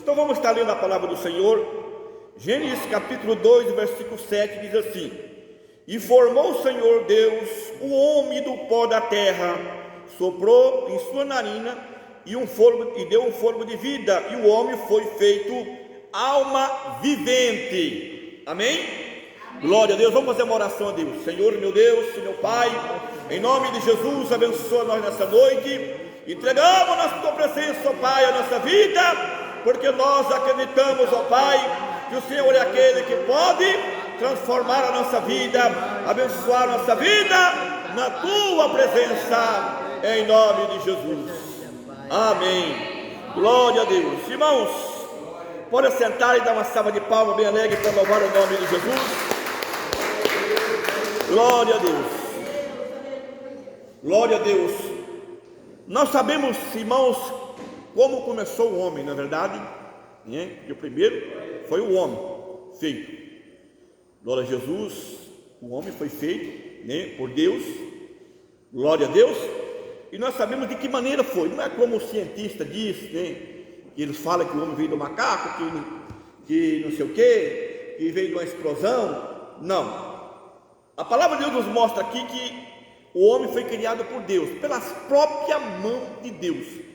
Então vamos estar lendo a palavra do Senhor. Gênesis capítulo 2, versículo 7 diz assim: E formou o Senhor Deus o homem do pó da terra, soprou em sua narina e deu um fôlego de vida, e o homem foi feito alma vivente. Amém? Glória a Deus. Vamos fazer uma oração a Deus. Senhor meu Deus, meu Pai, em nome de Jesus, abençoa nós nessa noite. Entregamos na tua presença, ó Pai, a nossa vida, porque nós acreditamos, ó Pai, que o Senhor é aquele que pode transformar a nossa vida, abençoar a nossa vida na tua presença, em nome de Jesus. Amém. Glória a Deus. Irmãos, pode sentar e dar uma salva de palmas bem alegre para louvar o nome de Jesus. Glória a Deus. Glória a Deus. Nós sabemos, irmãos, como começou o homem, na verdade, né? E o primeiro foi o homem feito. Glória a Jesus. O homem foi feito, né, por Deus. Glória a Deus. E nós sabemos de que maneira foi. Não é como o cientista diz, né, que eles falam que o homem veio do macaco, que não sei o que, que veio de uma explosão. Não. A palavra de Deus nos mostra aqui que o homem foi criado por Deus, pelas próprias mãos de Deus.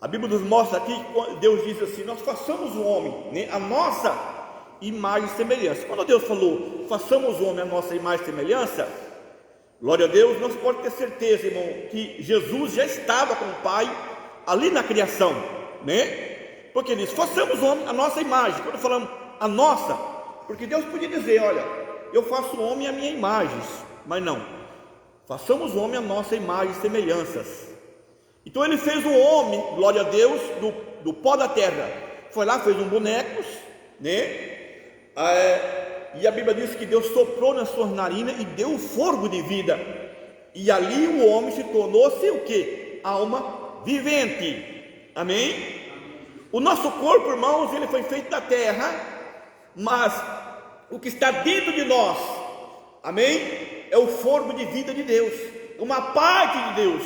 A Bíblia nos mostra aqui que Deus diz assim: nós façamos o homem, né, a nossa imagem e semelhança. Quando Deus falou, façamos o homem a nossa imagem e semelhança, glória a Deus, nós podemos ter certeza, irmão, que Jesus já estava com o Pai ali na criação, né? Porque ele disse, façamos o homem a nossa imagem. Quando falamos a nossa, porque Deus podia dizer, olha, eu faço o homem a minha imagem, mas não, façamos o homem a nossa imagem e semelhanças. Então ele fez o homem, glória a Deus, do pó da terra. Foi lá, fez um boneco, né? E a Bíblia diz que Deus soprou na sua narina e deu um fôlego de vida. E ali o homem se tornou-se o que? Alma vivente. Amém? O nosso corpo, irmãos, ele foi feito da terra, mas o que está dentro de nós, amém, é o fôlego de vida de Deus, uma parte de Deus.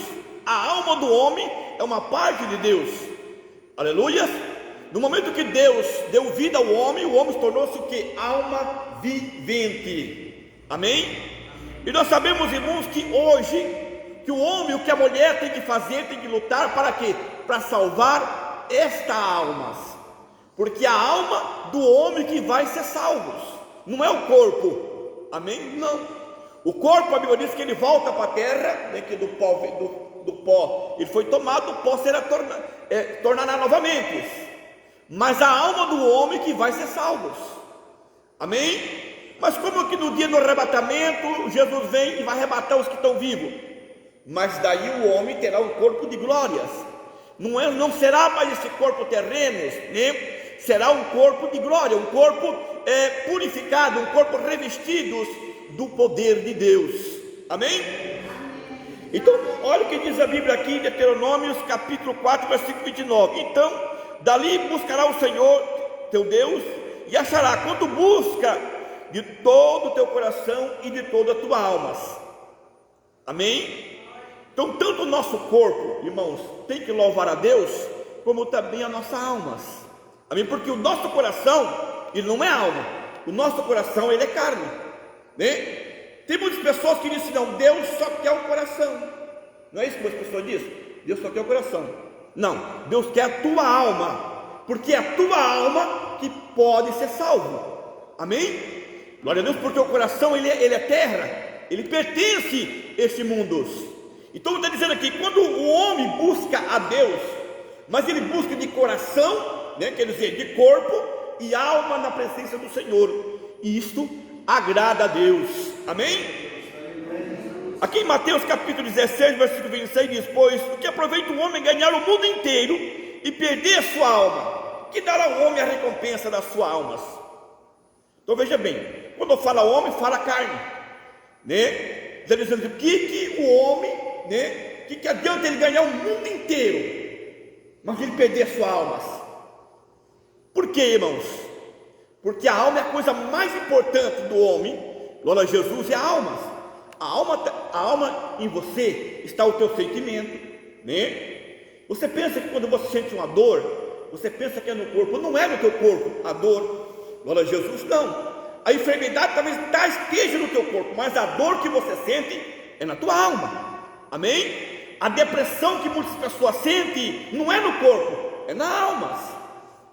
A alma do homem é uma parte de Deus. Aleluia. No momento que Deus deu vida ao homem, o homem tornou-se o que? Alma vivente. Amém? E nós sabemos, irmãos, que hoje, que o homem, o que a mulher tem que fazer, tem que lutar para quê? Para salvar esta alma. Porque a alma do homem que vai ser salvos, não é o corpo. Amém? Não. O corpo, a Bíblia diz que ele volta para a terra, né, que do pó ele foi tomado, do pó será tornará novamente. Mas a alma do homem que vai ser salvos. Amém? Mas como que no dia do arrebatamento Jesus vem e vai arrebatar os que estão vivos? Mas daí o homem terá um corpo de glórias. Não será mais esse corpo terreno, né? Será um corpo de glória, um corpo purificado, um corpo revestido do poder de Deus. Amém? Então, olha o que diz a Bíblia aqui em Deuteronômio, capítulo 4, versículo 29. Então, dali buscará o Senhor teu Deus e achará, quando busca de todo o teu coração e de toda a tua alma. Amém? Então, tanto o nosso corpo, irmãos, tem que louvar a Deus, como também a nossa alma. Amém? Porque o nosso coração, ele não é alma, o nosso coração, ele é carne, né? Tem muitas pessoas que dizem, não, Deus só quer o coração. Não é isso que as pessoas dizem? Deus só quer o coração. Não, Deus quer a tua alma, porque é a tua alma que pode ser salvo. Amém? Glória a Deus, porque o coração ele é terra, ele pertence a esse mundo. Então está dizendo aqui, quando o homem busca a Deus, mas ele busca de coração, né, quer dizer, de corpo e alma na presença do Senhor, isto agrada a Deus. Amém? Aqui em Mateus capítulo 16, versículo 26 diz, pois o que aproveita o homem ganhar o mundo inteiro e perder a sua alma, que dará ao homem a recompensa das suas almas? Então veja bem, quando fala homem, fala carne, né? Está dizendo que o homem, né? Que adianta ele ganhar o mundo inteiro, mas ele perder a sua alma? Por quê, irmãos? Porque a alma é a coisa mais importante do homem. Glória a Jesus, é a alma. A alma em você está o teu sentimento, né? Você pensa que quando você sente uma dor, você pensa que é no corpo, não é no teu corpo a dor, glória a Jesus, não. A enfermidade talvez esteja no teu corpo, mas a dor que você sente é na tua alma, amém? A depressão que muitas pessoas sentem não é no corpo, é na alma,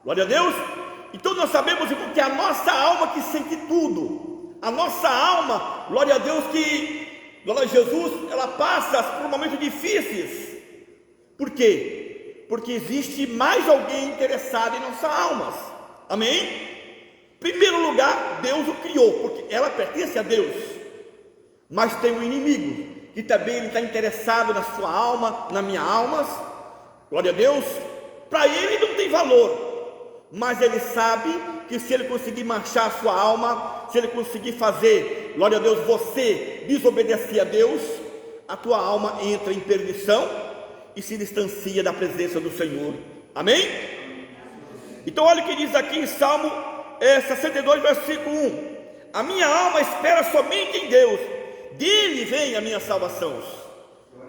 glória a Deus. Então nós sabemos que é a nossa alma que sente tudo, a nossa alma, glória a Deus, que, glória a Jesus, ela passa por momentos difíceis. Por quê? Porque existe mais alguém interessado em nossas almas, amém? Em primeiro lugar, Deus o criou, porque ela pertence a Deus, mas tem um inimigo, que também ele está interessado na sua alma, na minha alma, glória a Deus. Para ele não tem valor, mas ele sabe que se ele conseguir manchar a sua alma, se ele conseguir fazer, glória a Deus, você desobedecer a Deus, a tua alma entra em perdição e se distancia da presença do Senhor, amém? Então olha o que diz aqui em Salmo 62, versículo 1: a minha alma espera somente em Deus, dele vem a minha salvação.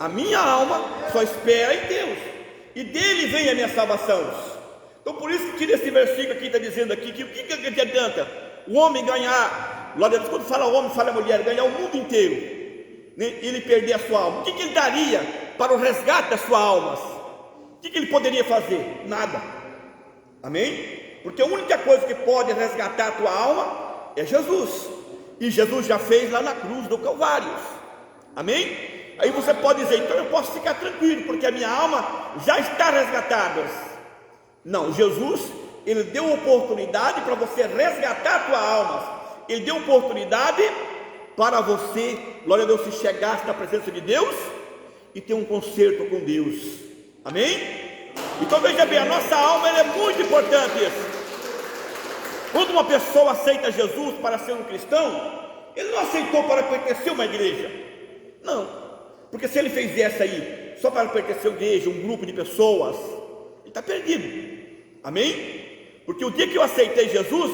A minha alma só espera em Deus, e dele vem a minha salvação. Então por isso que tira esse versículo aqui, está dizendo aqui, que o que adianta o homem ganhar, glória a Deus, quando fala homem, fala mulher, ganhar o mundo inteiro, né, e ele perder a sua alma? O que ele daria para o resgate da sua alma? O que ele poderia fazer? Nada, amém? Porque a única coisa que pode resgatar a tua alma é Jesus, e Jesus já fez lá na cruz do Calvário, amém? Aí você pode dizer, então eu posso ficar tranquilo, porque a minha alma já está resgatada. Não, Jesus, ele deu oportunidade para você resgatar a tua alma, ele deu oportunidade para você, glória a Deus, se chegasse na presença de Deus e ter um concerto com Deus, amém? Então veja bem, a nossa alma ela é muito importante. Quando uma pessoa aceita Jesus para ser um cristão, ele não aceitou para pertencer a uma igreja, não, porque se ele fez essa aí só para pertencer a uma igreja, um grupo de pessoas, ele está perdido, amém? Porque o dia que eu aceitei Jesus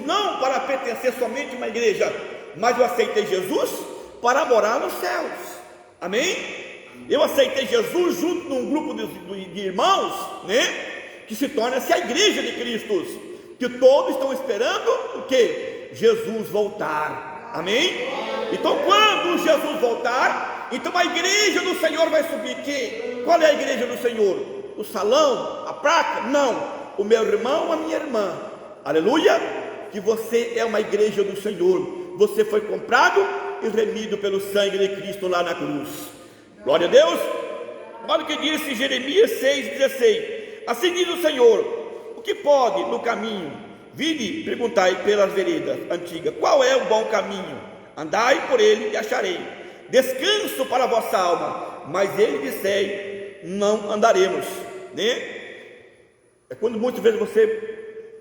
não para pertencer somente a uma igreja, mas eu aceitei Jesus para morar nos céus, amém? Eu aceitei Jesus junto num grupo de irmãos, né, que se torna-se a igreja de Cristo, que todos estão esperando o que? Jesus voltar, amém? Então quando Jesus voltar, então a igreja do Senhor vai subir. Qual é a igreja do Senhor? O salão? A placa? Não, o meu irmão, a minha irmã, aleluia, que você é uma igreja do Senhor, você foi comprado e remido pelo sangue de Cristo lá na cruz, glória a Deus. Olha o que disse Jeremias 6,16: assim diz o Senhor, o que pode no caminho, vinde perguntai pelas veredas antigas, qual é o bom caminho, andai por ele e acharei descanso para a vossa alma, mas ele disser, não andaremos, né? É quando muitas vezes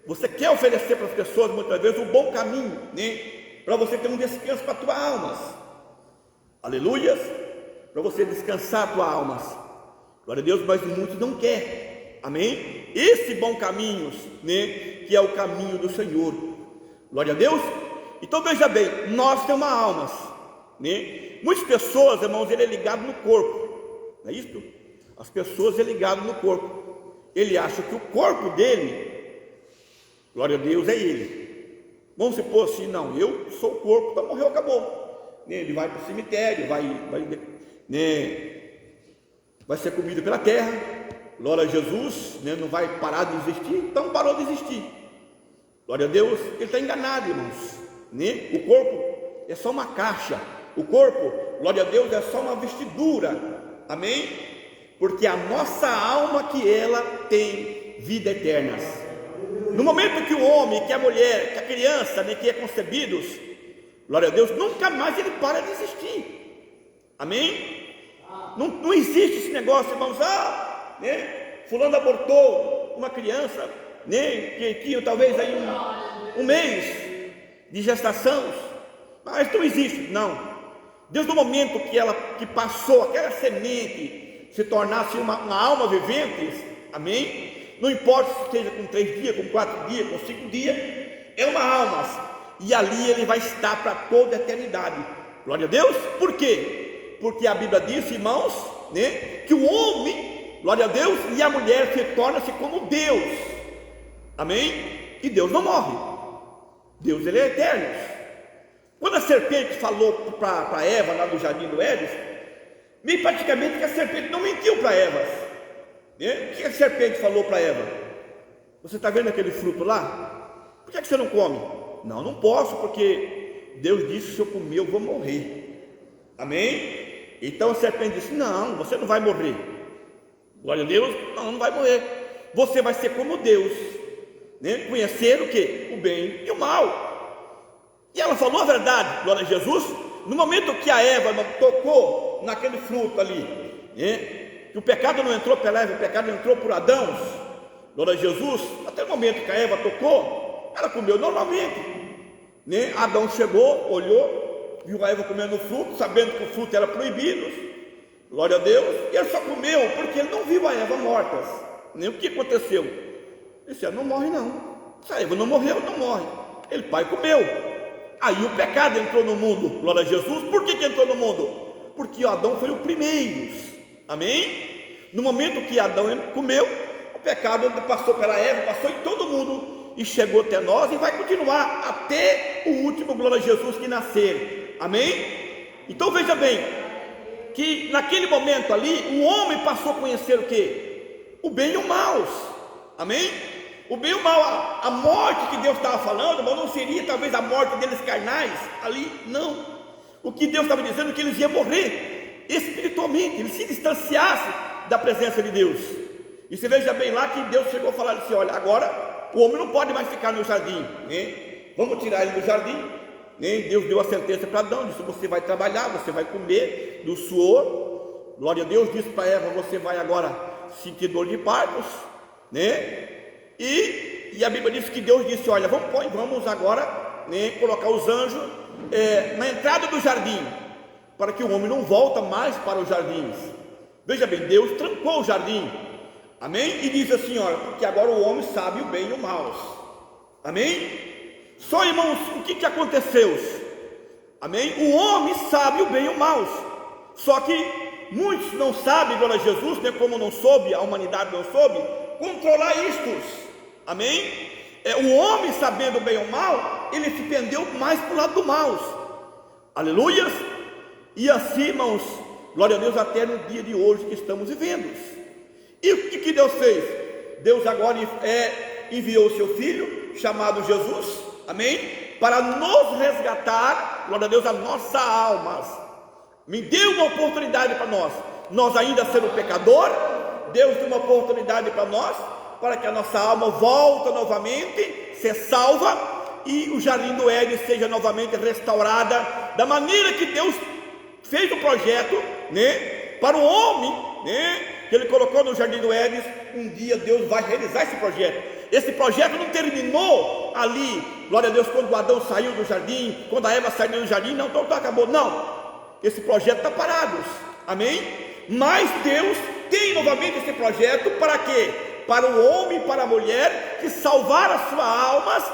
você quer oferecer para as pessoas, muitas vezes, um bom caminho, né, para você ter um descanso para a tua alma, aleluias, para você descansar a tua alma, glória a Deus, mas muitos não querem, amém? Esse bom caminho, né, que é o caminho do Senhor, glória a Deus. Então veja bem, nós temos uma alma, né? Muitas pessoas, irmãos, ele é ligado no corpo, não é isso? As pessoas é ligado no corpo, ele acha que o corpo dele, glória a Deus, é ele. Vamos supor assim, não, eu sou o corpo, então morreu, acabou, né? Ele vai para o cemitério, né, vai ser comido pela terra, glória a Jesus, né? Não vai parar de existir, então parou de existir, glória a Deus. Ele está enganado, irmãos, né? O corpo é só uma caixa, o corpo, glória a Deus, é só uma vestidura, amém? Porque a nossa alma, que ela tem vida eterna. No momento que o homem, que a mulher, que a criança, né, que é concebidos, glória a Deus, nunca mais ele para de existir, amém? Não existe esse negócio, irmãos, né, fulano abortou uma criança, né, que tinha talvez aí um mês de gestação, mas não existe, não. Desde o momento que passou aquela semente se tornasse uma alma vivente, amém? Não importa se esteja com 3 dias, com 4 dias, com 5 dias, é uma alma, e ali ele vai estar para toda a eternidade, glória a Deus. Por quê? Porque a Bíblia diz, irmãos, né, que o homem glória a Deus, e a mulher se torna-se como Deus, amém? E Deus não morre, Deus ele é eterno. Quando a serpente falou para Eva lá no jardim do Éden, meio praticamente que a serpente não mentiu para Eva, né? O que a serpente falou para Eva? Você está vendo aquele fruto lá? Por que você não come? Não, não posso, porque Deus disse que se eu comer eu vou morrer, amém? Então a serpente disse, não, você não vai morrer, glória a Deus, não vai morrer, você vai ser como Deus, né? Conhecer o que? O bem e o mal. E ela falou a verdade, glória a Jesus. No momento que a Eva tocou naquele fruto ali, né? Que o pecado não entrou pela Eva, o pecado entrou por Adão, glória a Jesus. Até o momento que a Eva tocou, ela comeu normalmente, né? Adão chegou, olhou, viu a Eva comendo o fruto, sabendo que o fruto era proibido, glória a Deus, e ele só comeu porque ele não viu a Eva morta, nem o que aconteceu. Ele disse, não morre não, se a Eva não morreu, não morre. Ele, pai, comeu. Aí o pecado entrou no mundo, glória a Jesus. Por que entrou no mundo? Porque Adão foi o primeiro, amém? No momento que Adão comeu, o pecado passou pela Eva, passou em todo mundo e chegou até nós e vai continuar até o último, glória a Jesus, que nascer, amém? Então veja bem, que naquele momento ali, o homem passou a conhecer o que? O bem e o mal, amém? O bem e o mal, a morte que Deus estava falando, mas não seria talvez a morte deles carnais, ali, não. O que Deus estava dizendo é que eles iam morrer espiritualmente, eles se distanciassem da presença de Deus. E você veja bem lá que Deus chegou a falar assim, olha, agora o homem não pode mais ficar no jardim, né? Vamos tirar ele do jardim, né? Deus deu a sentença para Adão, disse, você vai trabalhar, você vai comer do suor, glória a Deus. Disse para Eva, você vai agora sentir dor de partos, né? E a Bíblia diz que Deus disse, olha, vamos agora, né, colocar os anjos na entrada do jardim, para que o homem não volta mais para os jardins. Veja bem, Deus trancou o jardim, amém? E diz assim, olha, porque agora o homem sabe o bem e o mal, amém? Só, irmãos, o que aconteceu? Amém? O homem sabe o bem e o mal, só que muitos não sabem, glória a Jesus, né, como não soube, a humanidade não soube controlar isto, amém? O homem sabendo o bem ou o mal, ele se pendeu mais para o lado do mal, aleluias. E assim, irmãos, glória a Deus, até no dia de hoje que estamos vivendo. E o que Deus fez? Deus agora enviou o seu filho, chamado Jesus, amém? Para nos resgatar, glória a Deus, a nossa alma. Me deu uma oportunidade para nós ainda sendo pecador, Deus deu uma oportunidade para nós, para que a nossa alma volte novamente, ser salva, e o jardim do Éden seja novamente restaurada, da maneira que Deus fez o projeto, né, para o homem, né, que Ele colocou no jardim do Éden. Um dia Deus vai realizar esse projeto. Esse projeto não terminou ali, glória a Deus, quando Adão saiu do jardim, quando a Eva saiu do jardim, não, então acabou, não. Esse projeto está parado, amém? Mas Deus tem novamente esse projeto para quê? Para o homem e para a mulher que salvar as suas almas,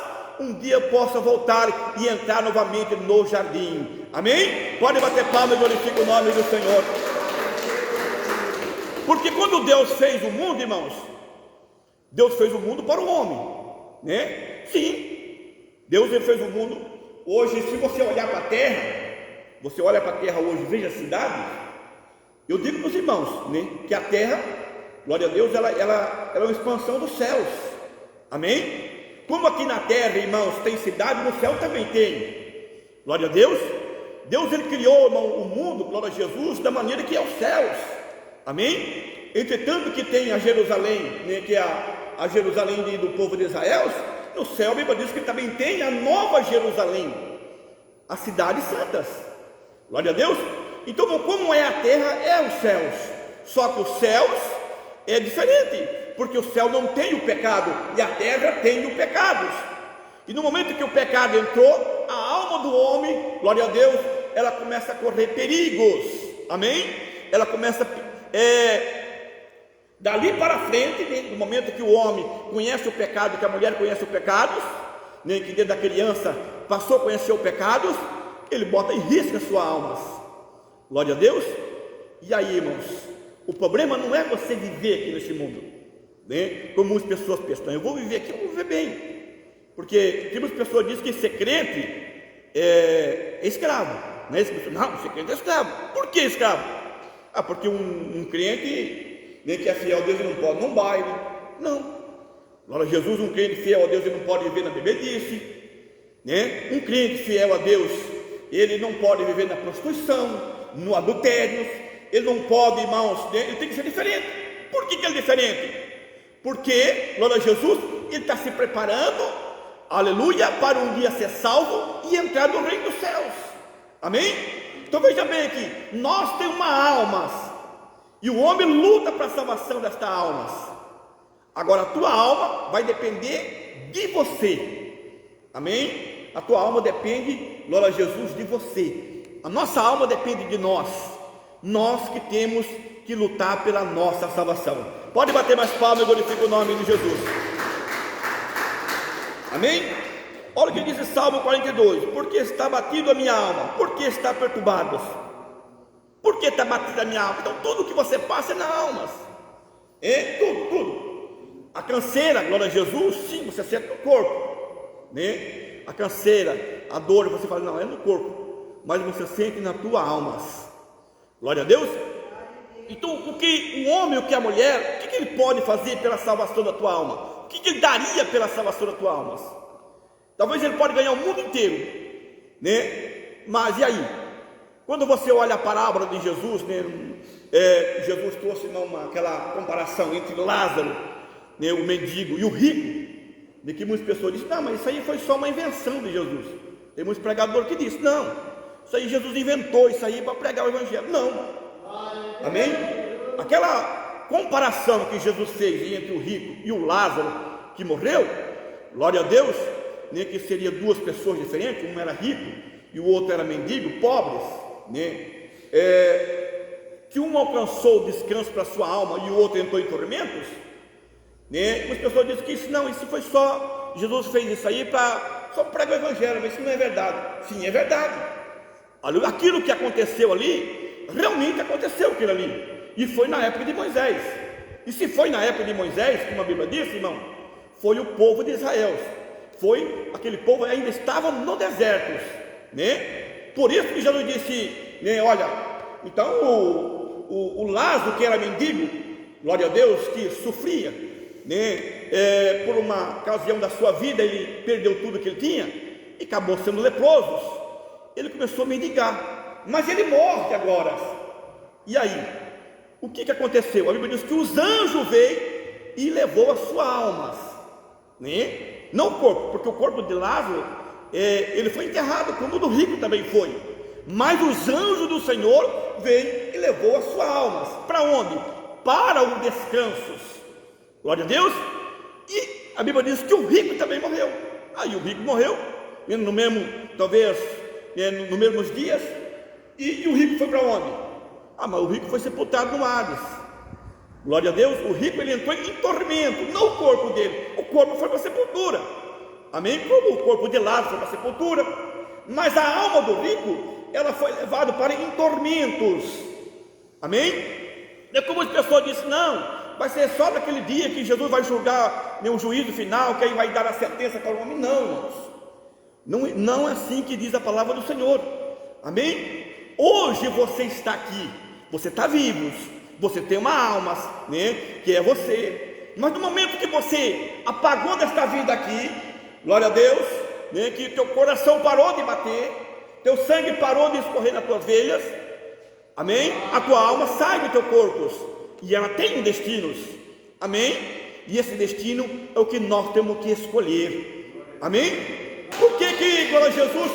um dia possa voltar e entrar novamente no jardim, amém? Pode bater palma e glorificar o nome do Senhor. Porque quando Deus fez o mundo, irmãos, Deus fez o mundo para o homem, né? Sim, Deus fez o mundo. Hoje, se você olhar para a terra, você olha para a terra hoje, veja a cidade. Eu digo para os irmãos, né, que a terra, glória a Deus, ela é uma expansão dos céus, amém? Como aqui na terra, irmãos, tem cidade, no céu também tem, glória a Deus. Deus, Ele criou, irmão, o mundo, glória a Jesus, da maneira que é os céus, amém? Entretanto que tem a Jerusalém, né, que é a Jerusalém do povo de Israel, no céu a Bíblia diz que também tem a nova Jerusalém, as cidades santas, glória a Deus. Então, como é a terra, é os céus, só que os céus é diferente, porque o céu não tem o pecado, e a terra tem o pecado. E no momento que o pecado entrou, a alma do homem, glória a Deus, ela começa a correr perigos, amém? Ela começa dali para frente, né, no momento que o homem conhece o pecado, que a mulher conhece o pecado, né, que desde a criança passou a conhecer o pecado, ele bota em risco as suas almas, glória a Deus. E aí, irmãos, O problema não é você viver aqui nesse mundo, né? Como muitas pessoas pensam, eu vou viver aqui, eu vou viver bem. Porque muitas pessoas dizem que ser crente é escravo, né? Não, ser crente é escravo. Por que escravo? Porque um crente, né, que é fiel a Deus, ele não pode ir num baile. Não. Agora, Jesus, um crente fiel a Deus, ele não pode viver na bebedice, né? Um crente fiel a Deus, ele não pode viver na prostituição, no adultério. Ele não pode, irmãos, né? Ele tem que ser diferente. Por que ele é diferente? Porque, glória a Jesus, ele está se preparando, aleluia, para um dia ser salvo e entrar no reino dos céus. Amém? Então veja bem aqui, nós temos uma alma, e o homem luta para a salvação desta alma. Agora a tua alma vai depender de você. Amém? A tua alma depende, glória a Jesus, de você. A nossa alma depende de nós. Nós que temos que lutar pela nossa salvação. Pode bater mais palmas e glorificar o nome de Jesus. Amém? Olha o que diz Salmo 42: porque está batido a minha alma, porque está perturbado. Por que está batida a minha alma? Então tudo que você passa é na alma. Tudo. A canseira, glória a Jesus, sim, você sente no corpo, né? A canseira, a dor, você fala, não, é no corpo, mas você sente na tua alma. Glória a Deus. Então o que o homem, o que a mulher, o que ele pode fazer pela salvação da tua alma? O que ele daria pela salvação da tua alma? Talvez ele pode ganhar o mundo inteiro, né? Mas e aí? Quando você olha a parábola de Jesus, né? Jesus trouxe aquela comparação entre Lázaro, né, o mendigo, e o rico, de que muitas pessoas dizem, não, mas isso aí foi só uma invenção de Jesus. Tem muitos pregadores que dizem, não, isso aí Jesus inventou isso aí para pregar o evangelho. Não. Amém? Aquela comparação que Jesus fez entre o rico e o Lázaro que morreu, glória a Deus, né, que seria duas pessoas diferentes, um era rico e o outro era mendigo, pobres, né? Que um alcançou o descanso para a sua alma e o outro entrou em tormentos, né? As pessoas dizem que isso foi só, Jesus fez isso aí só para pregar o evangelho, mas isso não é verdade. Sim, é verdade. Aquilo que aconteceu ali, realmente aconteceu aquilo ali, e foi na época de Moisés. E se foi na época de Moisés, como a Bíblia diz, irmão, foi o povo de Israel. Foi aquele povo que ainda estava no deserto, né? Por isso que Jesus disse, né, olha, então o Lázaro, que era mendigo, glória a Deus, que sofria, né, por uma ocasião da sua vida, ele perdeu tudo que ele tinha e acabou sendo leproso. Ele começou a mendigar, mas ele morre agora. E aí, o que aconteceu? A Bíblia diz que os anjos veio e levou a sua alma, né? Não o corpo, porque o corpo de Lázaro, ele foi enterrado, como o do rico também foi. Mas os anjos do Senhor veio e levou a sua alma. Para onde? Para o descanso. Glória a Deus. E a Bíblia diz que o rico também morreu. Aí o rico morreu, no mesmo, talvez, nos mesmos dias. E o rico foi para onde? Mas o rico foi sepultado no Hades. Glória a Deus. O rico, ele entrou em tormento, não o corpo dele. O corpo foi para a sepultura. Amém? Como o corpo de Lázaro foi para a sepultura. Mas a alma do rico, ela foi levada para em tormentos. Amém? É como as pessoas dizem, não, vai ser só naquele dia que Jesus vai julgar, o juízo final, que aí vai dar a sentença para o homem. Não, irmãos. Não é assim que diz a palavra do Senhor. Amém? Hoje você está aqui, você está vivo, você tem uma alma, né, que é você. Mas no momento que você apagou desta vida aqui, glória a Deus, né, que teu coração parou de bater, teu sangue parou de escorrer nas tuas veias, amém? A tua alma sai do teu corpo e ela tem um destino, amém? E esse destino é o que nós temos que escolher, amém? Por que, glória a Jesus,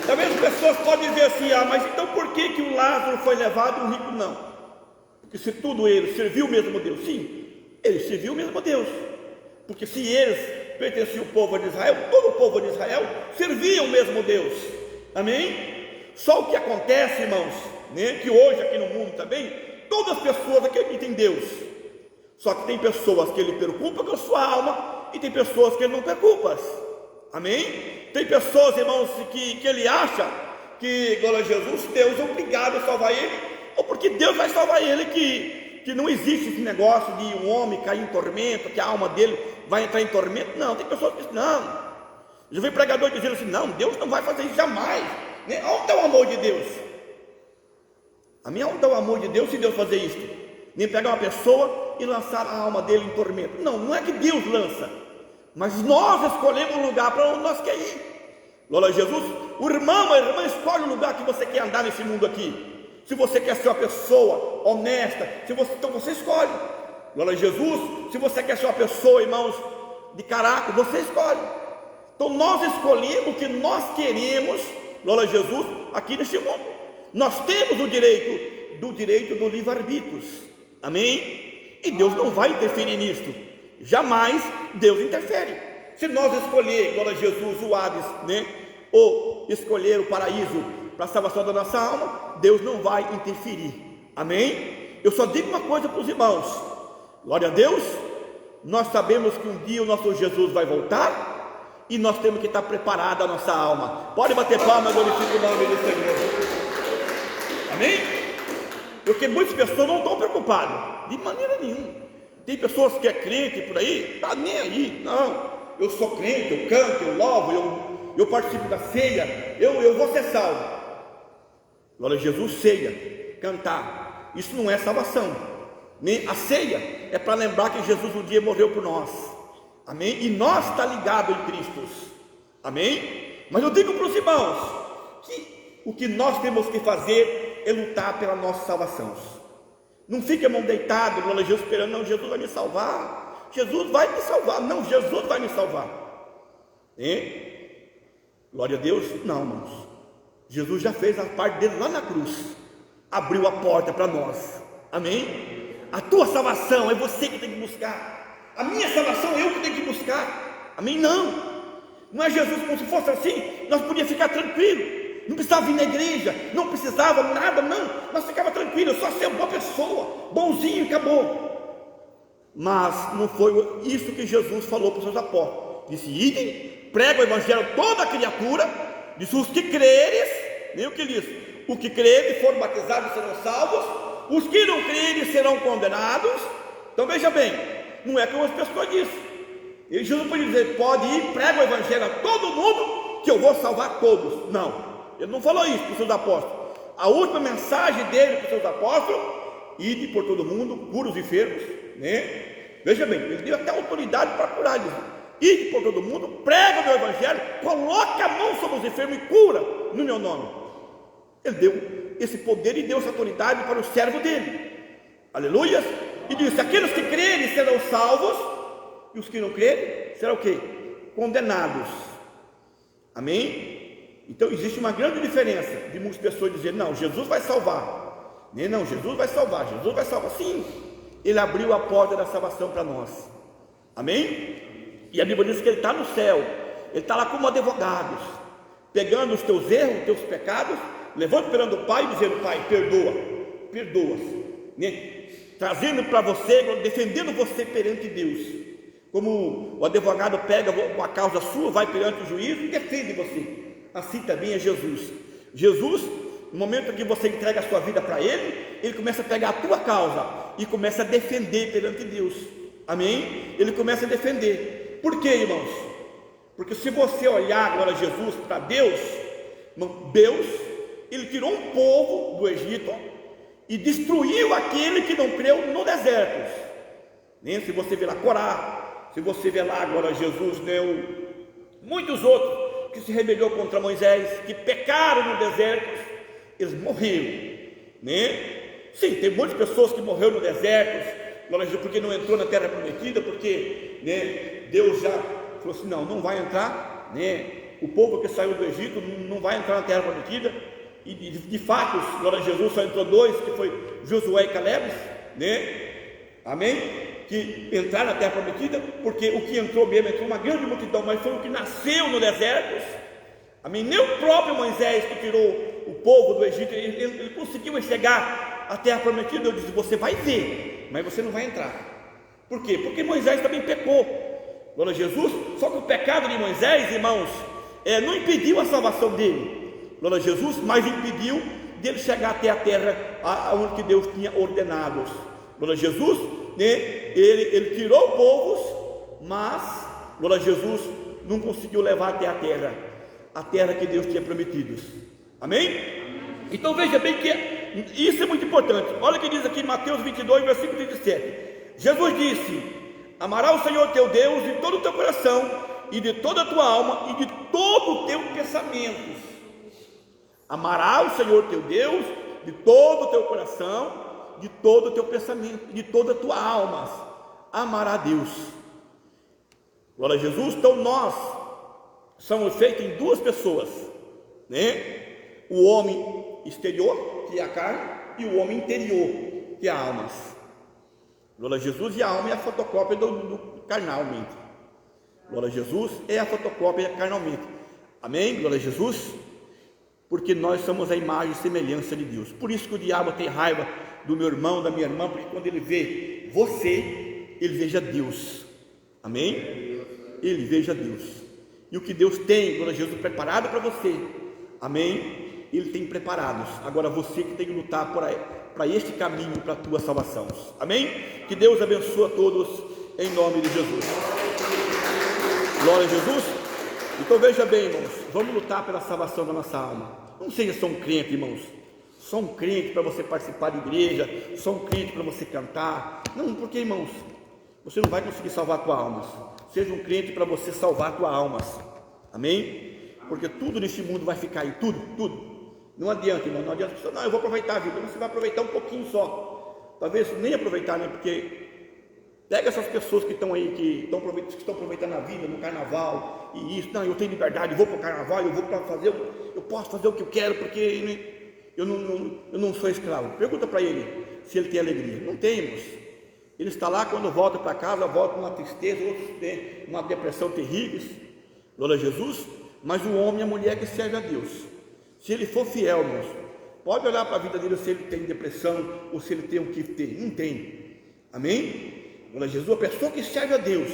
talvez as pessoas podem dizer assim, mas então por que o Lázaro foi levado e o rico não? Porque se tudo ele serviu o mesmo Deus, sim, ele serviu o mesmo Deus, porque se eles pertenciam ao povo de Israel, todo o povo de Israel servia o mesmo Deus, amém? Só o que acontece, irmãos, né, que hoje aqui no mundo também, todas as pessoas acreditam em Deus, só que tem pessoas que ele preocupa com a sua alma e tem pessoas que ele não preocupa, amém? Tem pessoas, irmãos, que ele acha que, glória a Jesus, Deus é obrigado a salvar ele ou porque Deus vai salvar ele, que não existe esse negócio de um homem cair em tormento, que a alma dele vai entrar em tormento. Não, tem pessoas que dizem, não. Já vi pregador dizendo assim, não, Deus não vai fazer isso jamais, né? Onde está o amor de Deus? Onde está o amor de Deus se Deus fazer isso? Nem pegar uma pessoa e lançar a alma dele em tormento. Não, não é que Deus lança, mas nós escolhemos o lugar para onde nós queremos ir. Glória a Jesus. O irmão, a irmã escolhe o lugar que você quer andar nesse mundo aqui. Se você quer ser uma pessoa honesta, então você escolhe. Glória a Jesus. Se você quer ser uma pessoa, irmãos, de caráter, você escolhe. Então nós escolhemos o que nós queremos, glória a Jesus, aqui neste mundo. Nós temos o direito do livre-arbítrio. Amém? E Deus não vai interferir nisto. Jamais Deus interfere. Se nós escolher, glória a Jesus, o Hades, né? Ou escolher o paraíso para a salvação da nossa alma, Deus não vai interferir. Amém? Eu só digo uma coisa para os irmãos. Glória a Deus. Nós sabemos que um dia o nosso Jesus vai voltar, e nós temos que estar preparados a nossa alma. Pode bater palma, glorifica o nome do Senhor. Amém? Porque muitas pessoas não estão preocupadas, de maneira nenhuma. Tem pessoas que é crente por aí, está nem aí. Não, eu sou crente, eu canto, eu louvo, eu participo da ceia, eu vou ser salvo. Glória a Jesus, ceia, cantar, isso não é salvação. Nem a ceia é para lembrar que Jesus um dia morreu por nós. Amém? E nós está ligado em Cristo. Amém? Mas eu digo para os irmãos que o que nós temos que fazer é lutar pela nossa salvação. Não fique a mão deitada, glória a Jesus, esperando, não, Jesus vai me salvar. Jesus vai me salvar. Não, Jesus vai me salvar. Glória a Deus. Não, irmãos. Jesus já fez a parte dele lá na cruz. Abriu a porta para nós. Amém? A tua salvação é você que tem que buscar. A minha salvação é eu que tenho que buscar. Amém? Não é Jesus. Como se fosse assim, nós podíamos ficar tranquilos. Não precisava vir na igreja, não precisava nada, não. Nós ficávamos tranquilos, só ser uma boa pessoa, bonzinho, acabou. Mas não foi isso que Jesus falou para os seus apóstolos. Disse: idem, prega o evangelho a toda criatura. Disse: os que creres, nem o que ele disse, os que crerem e forem batizados serão salvos, os que não crerem serão condenados. Então veja bem, não é como as pessoas dizem. E Jesus pode dizer: pode ir, prega o evangelho a todo mundo, que eu vou salvar todos. Não, ele não falou isso para os seus apóstolos. A última mensagem dele para os seus apóstolos: ide por todo mundo, cura os enfermos, né? Veja bem, ele deu até autoridade para curar eles. Ide por todo mundo, prega o meu evangelho, coloca a mão sobre os enfermos e cura no meu nome. Ele deu esse poder e deu essa autoridade para o servo dele. Aleluia. E disse: aqueles que crerem serão salvos, e os que não crerem serão o quê? Condenados. Amém? Então existe uma grande diferença de muitas pessoas dizerem: não, Jesus vai salvar. Não, Jesus vai salvar, Jesus vai salvar. Sim, ele abriu a porta da salvação para nós. Amém? E a Bíblia diz que ele está no céu, ele está lá como advogado, pegando os teus erros, os teus pecados, levando perante o Pai e dizendo: Pai, perdoa, né? Trazendo para você, defendendo você perante Deus. Como o advogado pega uma causa sua, vai perante o juiz e defende você. Assim também é Jesus. Jesus, no momento que você entrega a sua vida para Ele, Ele começa a pegar a tua causa e começa a defender perante Deus. Amém? Ele começa a defender. Por quê, irmãos? Porque se você olhar agora Jesus para Deus, Deus, Ele tirou um povo do Egito e destruiu aquele que não creu no deserto. Se você vê lá Corá, se você vê lá agora Jesus, muitos outros que se rebelou contra Moisés, que pecaram no deserto, eles morreram, Sim, tem muitas pessoas que morreram no deserto, porque não entrou na terra prometida, porque Deus já falou assim: não vai entrar, o povo que saiu do Egito não vai entrar na terra prometida. E de fato, glória a Jesus, só entrou dois, que foi Josué e Caleb, amém? Que entraram na terra prometida, porque o que entrou mesmo, entrou uma grande multidão, mas foi o que nasceu no deserto, amém? Nem o próprio Moisés, que tirou o povo do Egito, ele conseguiu chegar à terra prometida. Eu disse: você vai ver, mas você não vai entrar. Por quê? Porque Moisés também pecou, glória a Jesus. Só que o pecado de Moisés, irmãos, não impediu a salvação dele, glória a Jesus, mas impediu dele chegar até a terra onde que Deus tinha ordenado. Glória a Jesus, né? Ele tirou povos, mas, glória a Jesus, não conseguiu levar até a terra que Deus tinha prometido. Amém? Então veja bem que isso é muito importante. Olha o que diz aqui em Mateus 22, versículo 37. Jesus disse: amarás o Senhor teu Deus de todo o teu coração, e de toda a tua alma, e de todo o teu pensamento. Amarás o Senhor teu Deus de todo o teu coração, de todo o teu pensamento, de toda a tua alma. Amará a Deus. Glória a Jesus. Então nós somos feitos em duas pessoas, né? O homem exterior, que é a carne, e o homem interior, que é a alma. Glória a Jesus. E a alma é a fotocópia do carnalmente. Glória a Jesus é a fotocópia carnalmente. Amém? Glória a Jesus. Porque nós somos a imagem e semelhança de Deus. Por isso que o diabo tem raiva do meu irmão, da minha irmã, porque quando ele vê você, ele veja Deus. Amém? Ele veja Deus. E o que Deus tem, glória a Jesus, preparado para você, amém? Ele tem preparados. Agora você que tem que lutar para este caminho, para a tua salvação. Amém? Que Deus abençoe a todos em nome de Jesus. Glória a Jesus. Então veja bem, irmãos, vamos lutar pela salvação da nossa alma. Não seja só um crente, irmãos. Só um crente para você participar de igreja, só um crente para você cantar. Não, porque, irmãos, você não vai conseguir salvar a tua alma. Seja um crente para você salvar a tua alma. Amém? Porque tudo nesse mundo vai ficar aí, tudo. Não adianta, irmão, não adianta. Não, eu vou aproveitar a vida. Você vai aproveitar um pouquinho só. Talvez nem aproveitar, né? Porque pega essas pessoas que estão aí, que estão aproveitando a vida no carnaval e isso. Não, eu tenho liberdade, eu vou para o carnaval, eu vou para fazer, eu posso fazer o que eu quero, porque eu não sou escravo. Pergunta para ele se ele tem alegria. Não tem, irmãos. Ele está lá, quando volta para casa, volta com uma tristeza, outros têm uma depressão terrível. Glória a Jesus. Mas o homem e a mulher que serve a Deus, se ele for fiel, irmãos, pode olhar para a vida dele se ele tem depressão ou se ele tem o que tem. Não tem. Amém? Glória a Jesus. A pessoa que serve a Deus,